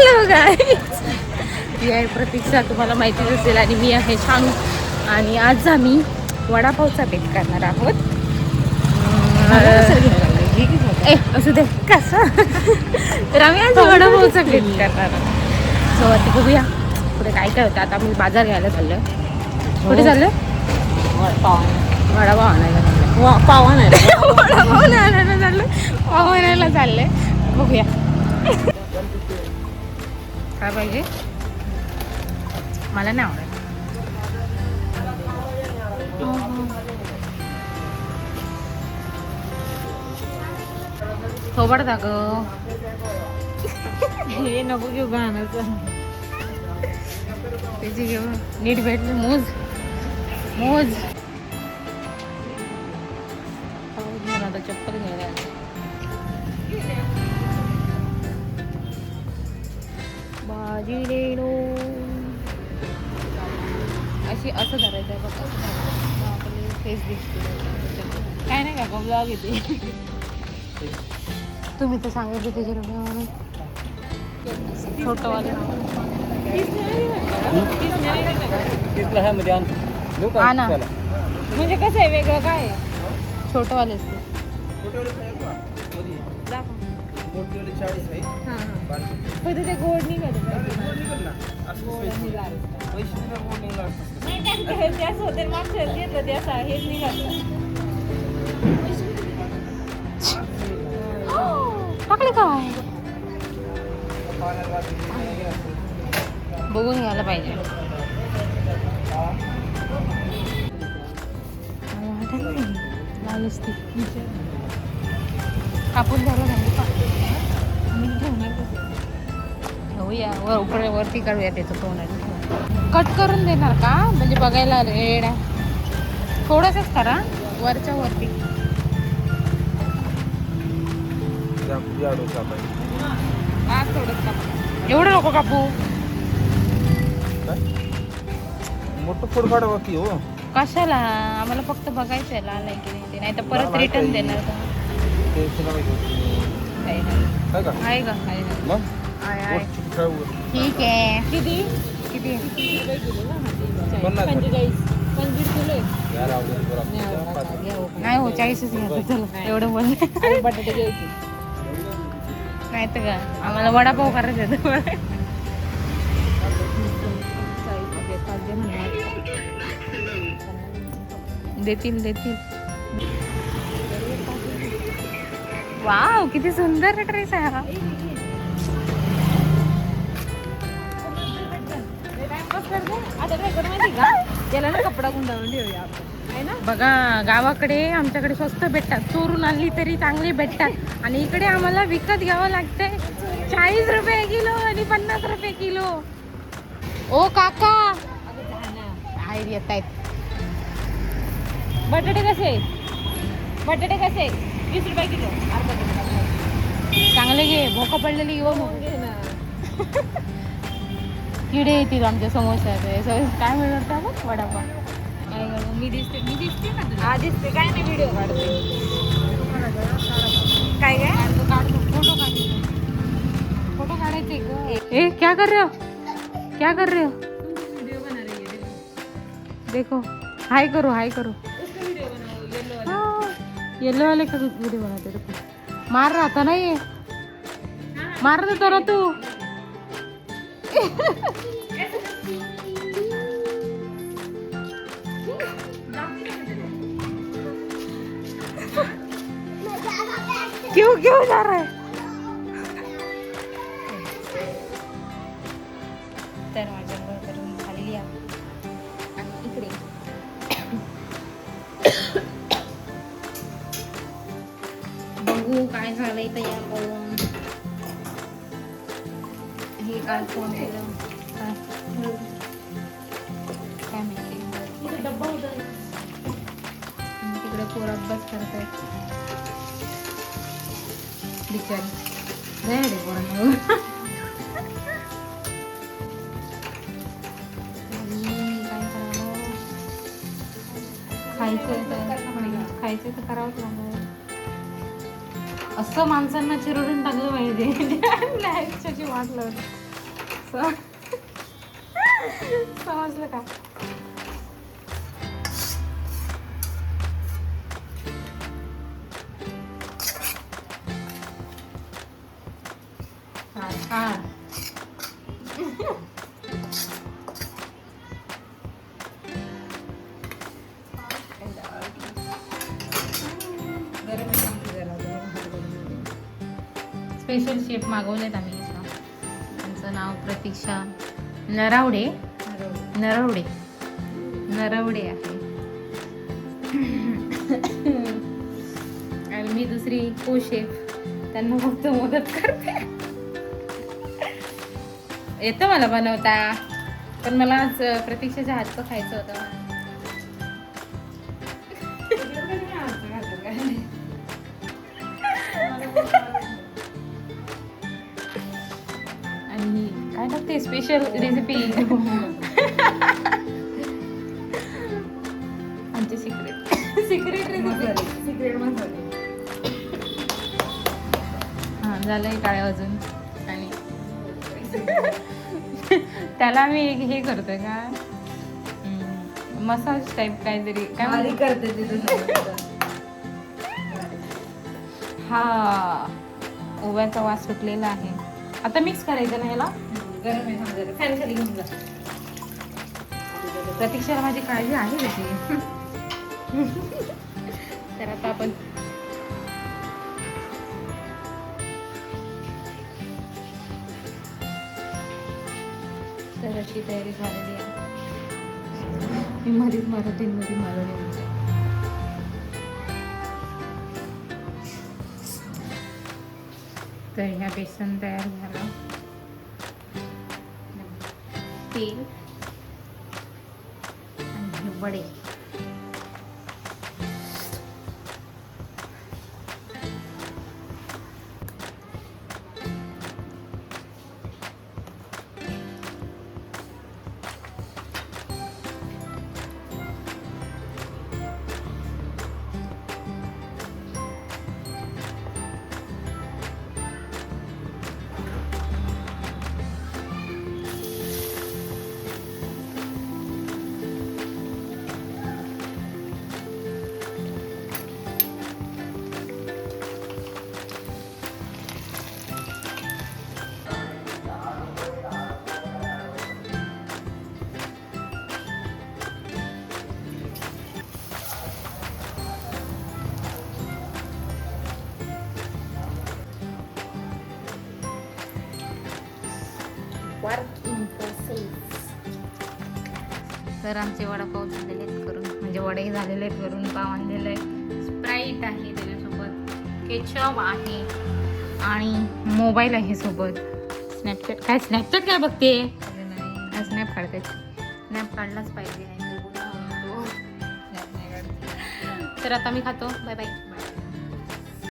Hello guys, मी आहे प्रतीक्षा, तुम्हाला माहितीच असेल. आणि मी आहे शानू. आणि आज आम्ही वडापावचा बेत करणार आहोत. असू दे कसा. तर आम्ही आज वडापावचा बेत करणार आहोत. सो आता बघूया पुढे काय काय होतं. आता आम्ही बाजार घ्यायला चाललोय. कुठे चाललोय? वडापाव आणायला चाललोय. पाव आणायला. वडापाव आणायला चाललोय. पाव आणायला चाललंय. बघूया काय पाहिजे. मला नाही आवडत. थोबड दाग हे नको घेऊ गाण्याचं. त्याची घेऊ नीट भेटली. मोज मोज. आता चप्पल घ्यायला भाजी लेलो. अशी असं धरायचं आहे बघा. फेस दिसते काय नाही का ब्लॉग येते. तुम्ही तर सांगितलं त्याच्या म्हणून छोटंवाले हा ना. म्हणजे कसं आहे वेगळं काय छोटंवाले असते. फक्त ते गोड निघत होते. मागच्या घेतलं ते असं हेच निघालं. टाकले काय बघून घ्यायला पाहिजे. लाल असते कापून झालं नाही का. मी ठेवणार घेऊया वरती काढूया त्याचं तोंड. कट करून देणार का म्हणजे बघायला रेड आहे. थोडंसंच करा वरच्या वरती. हा थोडंच कापू. एवढं नको कापू. मोठं फोड काढा बाकी हो. कशाला आम्हाला फक्त बघायचं आहे लाल आहे की नाही ते. नाही तर परत रिटर्न देणार का. काय का आहे का आहे ना. मग आहे आहे ठीक आहे. किती किती आहे? पन्नास. 45 किलो आहे. नाही हो 40च घ्या. चला एवढं बोल. आणि बटाटे घ्यायचे. नाही तर का आम्हाला वडापाव करायचं आहे. देतील देतील. वाव किती सुंदर ड्रेस आहे हा. त्याला ना कपडा गुंडाळून ठेवूया आपण आहे ना. बघा गावाकडे आमच्याकडे स्वस्त भेटतात. चोरून आणली तरी चांगली भेटतात. आणि इकडे आम्हाला विकत घ्यावं लागतंय 40 रुपये किलो आणि 50 रुपये किलो. ओ काका बाहेर येत आहेत. बटाटे कसे बटाटे कसे 20 रुपये किलो. चांगले घे. भोकं पडलेली घेऊ नको. घे ना. किडे येतील आमच्या समोस्यात. काय मिळणार आपण वडापाव. काय करू मी दिसते ना तुला. हा दिसते काय नाही व्हिडिओ काढते. काय काय फोटो काढ. फोटो काढायचे ग. ए क्या कर रहे हो क्या कर रहे हो. वीडियो बना रही है. देखो हाय करो हाय करो. उसका वीडियो बनाओ येलो येलो वाले का वीडियो बनाते देखो. मार रहा था ना ये. मार देता ना तू. क्यों क्यों जा रहा है. तर माझ्या करून झालेली आहे. आणि इकडे बघू काय झालंय तयार करून. हे काल फोन केलं काय माहिती. डब्बा होता. तिकडे पोर अभ्यास करतायत बिचारी. नाही रे पोरांना. काय करावं. खायचं तर करावंच लागणार. असं माणसांना चिरडून टाकलं पाहिजे. आयुष्याची वाट लावली. समजलं का? हा. स्पेशल शेफ मागवलेत आम्ही इथं. त्यांचं नाव प्रतीक्षा नरवडे आहे. आणि मी दुसरी को शेफ, त्यांना फक्त मदत करते. येतं मला बनवता, पण मला आज प्रतीक्षाच्या हातचं खायचं होतं. आणि काय टाकते स्पेशल रेसिपी आमची सिक्रेट रेसिपी. हा झालंय काय अजून. आणि त्याला मी हे करतोय का मसाज टाईप काहीतरी काय करते तिथं. हा ओव्याचा वास सुटलेला आहे. आता मिक्स करायचं ना ह्याला. गरम आहे समजा, फॅन खाली घेऊन जा. प्रतीक्षाला माझी काळजी आहे त्याची. तर आता आपण तर अशी तयारी झालेली आहे. मी मध्येच मराठीमध्ये मारवली. तर ह्या बेसन तयार झाला. तेल आणि हे वडे. तर आमचे वडापाव झालेले आहेत करून, म्हणजे वडे झालेले आहेत करून, पाव आणलेलं आहे, स्प्राईट आहे त्याच्यासोबत, केचप आहे आणि मोबाईल आहे सोबत. स्नॅपचॅट काय बघते? स्नॅप काढते. स्नॅप काढलाच पाहिजे. तर आता मी खातो. Bye bye.